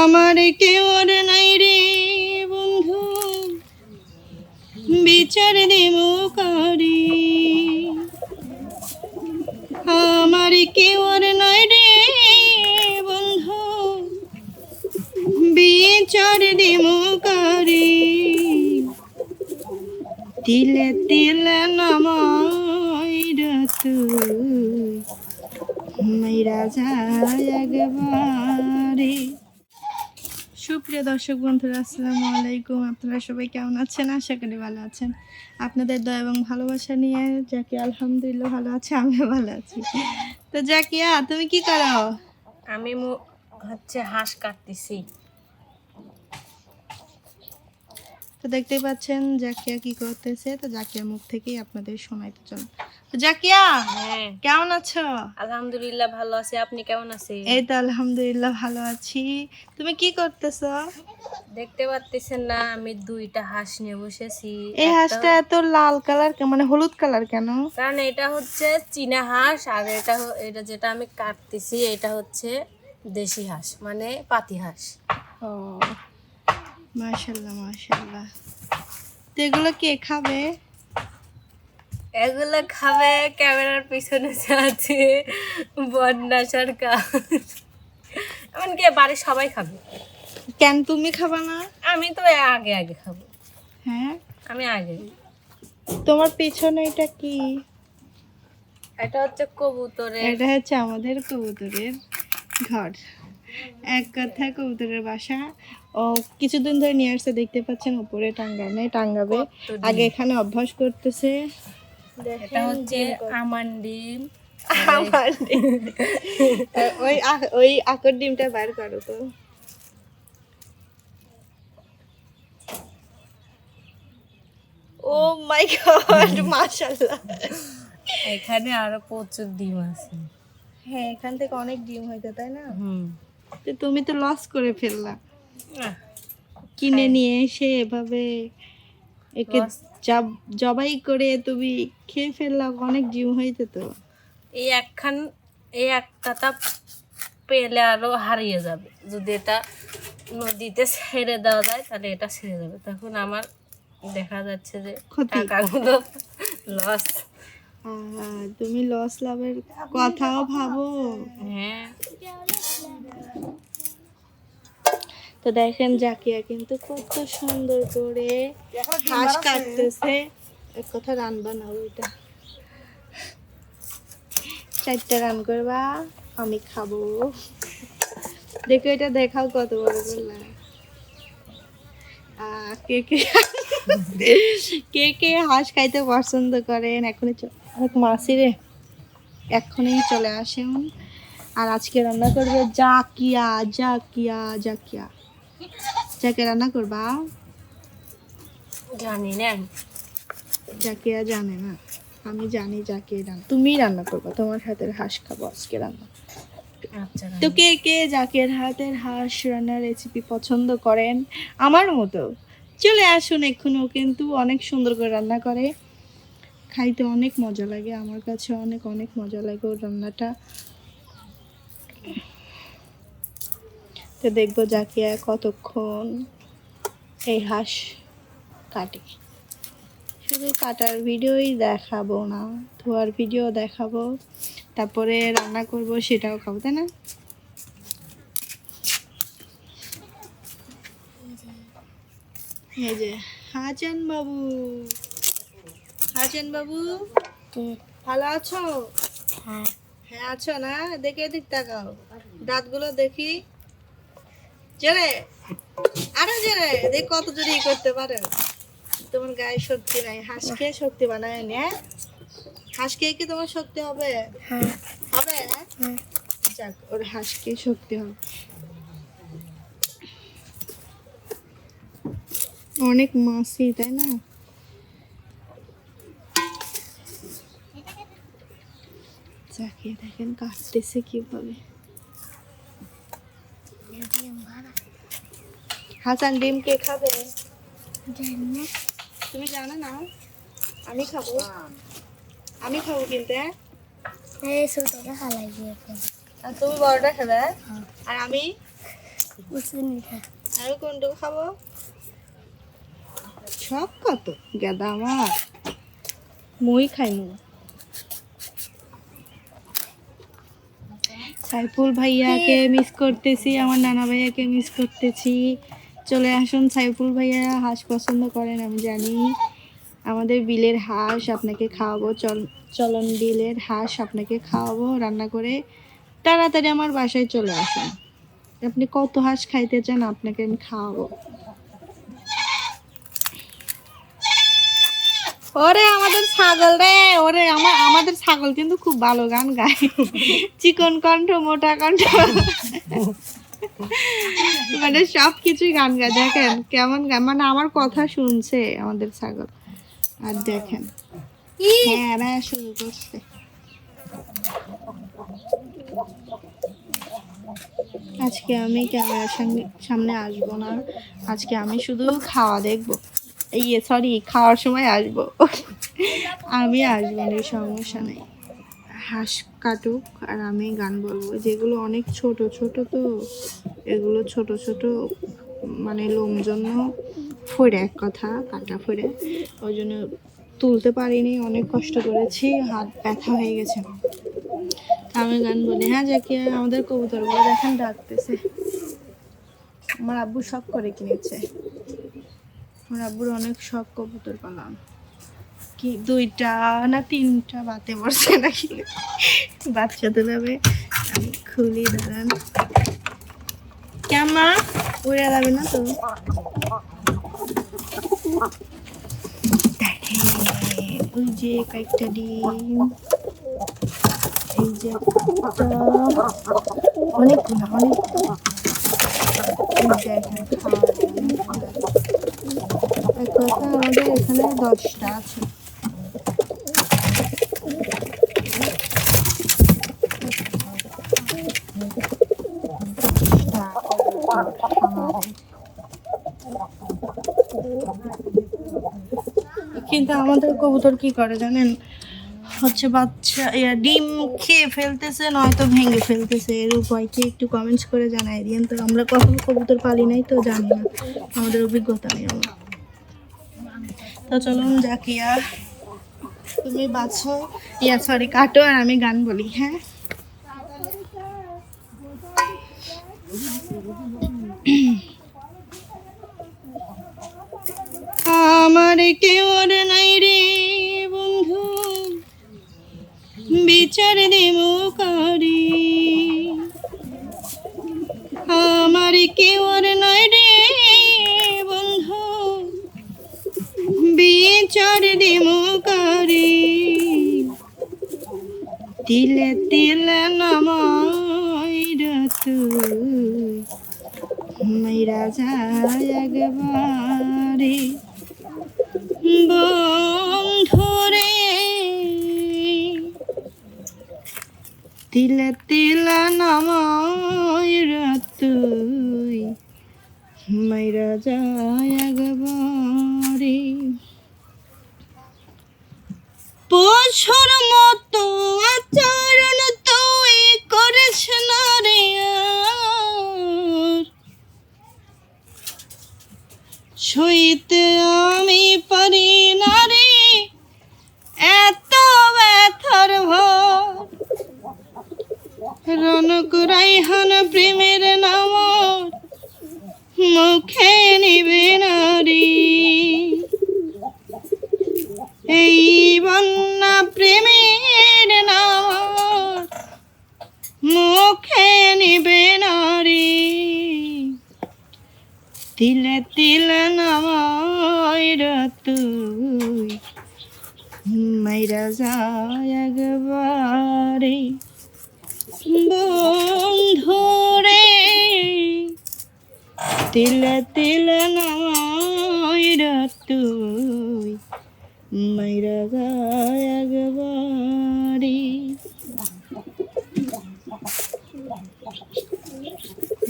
আমার কেউ আর নাই রে বন্ধু, বিচার দেব কারে। আমার কেউ আর নাই রে বন্ধু, বিচার দেব কারে। তিলে তিলে নামাইরা তুই মাইরা যায় একবারে। সুপ্রিয় দর্শক বন্ধুরা, আসসালামু আলাইকুম। আপনারা সবাই কেমন আছেন? আশা করি ভালো আছেন। আপনাদের দয়া এবং ভালোবাসা নিয়ে জাকিয়া আলহামদুলিল্লাহ ভালো আছে, আমিও ভালো আছি। তো জাকিয়া, তুমি কি করো? আমি হাঁস কাটতেছি। তো দেখতেই পাচ্ছেন জাকিয়া কি করতেছে। তো জাকিয়ার মুখ থেকেই আপনাদের শোনাইতে চল। তো জাকিয়া, হ্যাঁ, কেমন আছো? আলহামদুলিল্লাহ ভালো আছি। আপনি কেমন আছেন? এই তো আলহামদুলিল্লাহ ভালো আছি। তুমি কি করতেছো? দেখতে পাচ্ছেন না, আমি দুইটা হাঁস নিয়ে বসেছি। এই হাঁসটা এত লাল কালার, মানে হলুদ কালার কেন? কারণ এটা হচ্ছে চীনা হাঁস, আর এটা যেটা আমি কাটতেছি এটা হচ্ছে দেশি হাঁস, মানে পাতি হাঁস। ও মাশাআল্লাহ মাশাআল্লাহ। তো এগুলো কে খাবে? এগুলো খাবে ক্যামেরার পিছনে যে আছে বন্যা সরকার, এমনকি বাড়ির সবাই খাবে। কেন তুমি খাবা না? আমি তো আগে আগে খাবো। হ্যাঁ, আমি আগে। তোমার পেছনে এটা কি? এটা হচ্ছে কবুতরের। এটা হচ্ছে আমাদের কবুতরের ঘর, এক কথা কবুতরের বাসা। ও কিছুদিন ধরে নিয়ে আসছে, দেখতে পাচ্ছেন উপরে টাঙ্গাবে। আগে এখানে অভ্যাস করতেছে। এটা হচ্ছে আমার ডিম। আমার ডিম। ওই আকর ডিমটা বার করো তো। ও মাই গড, মাশাআল্লাহ। এখানে আরো প্রচুর ডিম আছে। হ্যাঁ, এখান থেকে অনেক ডিম হইতো, তাই না? হুম। তো তুমি তো লস করে ফেললা, আহ, কিনে নিয়ে এসে এভাবে একে loss। জবাই করে তুমি খেয়ে ফেললা, অনেক ডিম হইতো তো। এই একটাটা পেলে আরো হারিয়ে যাবে। যদি এটা নদীতে ছেড়ে দেওয়া যায় তাহলে এটা ছেড়ে যাবে, তখন আমার দেখা যাচ্ছে যে ক্ষতি। টাকাগুলো লস। তুমি লস লাভের কথাও ভাবো। হ্যাঁ, তো দেখেন জাকিয়া কিন্তু কত সুন্দর করে হাঁস কাটতেছে। এক কথা রান্না না, ওইটা 4টা রান করবা, আমি খাবো। দেখো এটা দেখাও কত বড় করলাম। কে কে কে কে হাঁস খাইতে পছন্দ করেন এখনই মাসি রে, এখনই চলে আসেন। আর আজকে রান্না করবে জাকিয়া জাকিয়া জাকিয়া জাকিয়া রান্না করবা। জানি না। জাকিয়া জানে না, আমি জানি জাকিয়া রান্না। তুমি রান্না করবা, তোমার হাতের হাঁস খাবো আজকে রান্না। আচ্ছা, তো কে কে জাকিয়ার হাতের হাঁস রান্নার রেসিপি পছন্দ করেন আমার মতো, চলে আসুন এখনো। কিন্তু অনেক সুন্দর করে রান্না করে, খাইতে অনেক মজা লাগে, আমার কাছে অনেক অনেক মজা লাগে ওর রান্নাটা। তো দেখবো জাকিয়া কতক্ষণ এই হাঁস কাটে। শুধু কাটার ভিডিওই দেখাবো না, ধোয়ার ভিডিও দেখাবো, তারপরে রান্না করব, সেটাও খাবো, তাই না? এই যে হাসান বাবু, হাসান বাবু ভালো আছো? হ্যাঁ। হ্যাঁ আছো না? দেখে এদিক তাকাও, দাঁতগুলো দেখি। জোরে, আরো জোরে, দেখ কত জোরে করতে পারে। তোমার গায়ে শক্তি নাই, হাঁসকে শক্তি বানায় নে। হাঁসকে কি তোমার শক্তি হবে? হ্যাঁ। হবে। যাক, ওর হাঁসকে শক্তি হবে। অনেক মাছি, তাই না? যাকে দেখেন কাটতেছে কিভাবে। হাসান ডিম কে খাবে? তুমি জানো না? আমি খাবো, আমি খাবো কিন্তু। আর তুমি বড়টা খাবে, আর আমি আরো কোনটুকু খাবো? সব কত গেদা আমার, মই খাইমু। সাইফুল ভাইয়াকে মিস করতেছি, আমার নানা ভাইয়াকে মিস করতেছি। চলে আসুন, সাইফুল ভাইয়া হাঁস পছন্দ করেন আমি জানি। আমাদের বিলের হাঁস আপনাকে খাওয়াবো, চলন বিলের হাঁস আপনাকে খাওয়াবো রান্না করে। তাড়াতাড়ি আমার বাসায় চলে আসুন। আপনি কত হাঁস খাইতে চান আপনাকে আমি খাওয়াবো। ওরে আমাদের ছাগল রে, ওরে আমাদের ছাগল কিন্তু খুব ভালো গান গায়, চিকন কণ্ঠ, মোটা কণ্ঠ, মানে সব কিছুই গান গায়। দেখেন কেমন গান, মানে আমার কথা শুনছে আমাদের ছাগল। আর দেখেন হ্যাঁ শুরু করছে। আজকে আমি ক্যামেরার সামনে আসবো না, আজকে আমি শুধু খাওয়া দেখবো। সরি, খাওয়ার সময় আসবো, আমি আসবো না, সমস্যা নেই। হাঁস কাটুক আর আমি গান বলবো। যেগুলো অনেক ছোট ছোট, তো এগুলো ছোট ছোট মানে লোম জন্য ফোড়ে, এক কথা কাটা ফোড়ে, ওই জন্য তুলতে পারিনি, অনেক কষ্ট করেছি, হাত ব্যথা হয়ে গেছে। আমি গান বলি। হ্যাঁ জাকিয়া, আমাদের কবুতরগুলো দেখেন ডাকতেছে। আমার আব্বু শখ করে কিনেছে, আমার আব্বুর অনেক শখ কবুতর পালাম। কি 2টা না 3টা বাতে পড়ছে নাকি, বাচ্চা তোলাবে। আমি খুলি, দাঁড়ান। কেমন উড়ে যাবে না তো? ওই যে কয়েকটা ডিম, এই যে অনেকগুলো, আমাদের এখানে 10টা আছে। কিন্তু আমাদের কবুতর কি করে জানেন, হচ্ছে বাচ্চা ডিম খেয়ে ফেলতেছে, নয়তো ভেঙে ফেলতেছে। এর উপায় কি একটু কমেন্টস করে জানাই দিন তো। আমরা কখনো কবুতর পালি নাই তো জানি না, আমাদের অভিজ্ঞতা নেই আমার। তো চলুন জাকিয়া, তুমি বাছো, সরি কাটো, আর আমি গান বলি। হ্যাঁ, আমার কেউ নাই রে বন্ধু, বিচার দেবো কারে। আমার কেউ নাই রে বন্ধু, বিচার দেবো কারে। তিলে তিলে নামাইরা তুই, মাইরা যায় একবারে বন্ধুরে। তিলে তিলে নামাইরা তুই, মাইরা যায় একবারে। পশুর মতো আচরণ তুই করেছ না রে, সইতে আমি পারি না রে এত ব্যথার ভর। রনক রাইহান প্রেমের নাম মুখে নিবে না রে, এই বন্যা প্রেমের নাম মুখে নিবে না রে। তিলে তিলে নামাইরা তুই, মাইরা যায় একবারে বন্ধুরে। তিলে তিলে নামাইরা তুই, মাইরা যায় একবারে।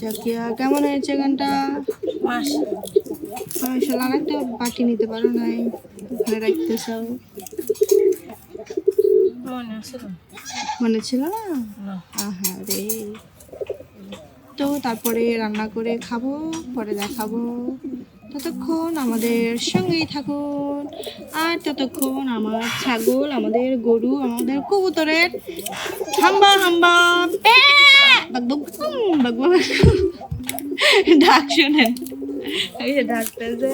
জাকিয়া, কেমন হয়েছে গানটা? মাশাআল্লাহ। আরেকটা বাটি নিতে পারো নাই, ওখানে রাখতে চাও? মনে ছিল না? আহা রে। তো তো তারপরে রান্না করে খাবো, পরে দেখাবো। ততক্ষণ আমাদের সঙ্গেই থাকুন। আর ততক্ষণ আমার ছাগল, আমাদের গরু, আমাদের কবুতরের হাম্বা হাম্বা বাগবাগ ডাক শোনেন, এই যে ডাকতেছে।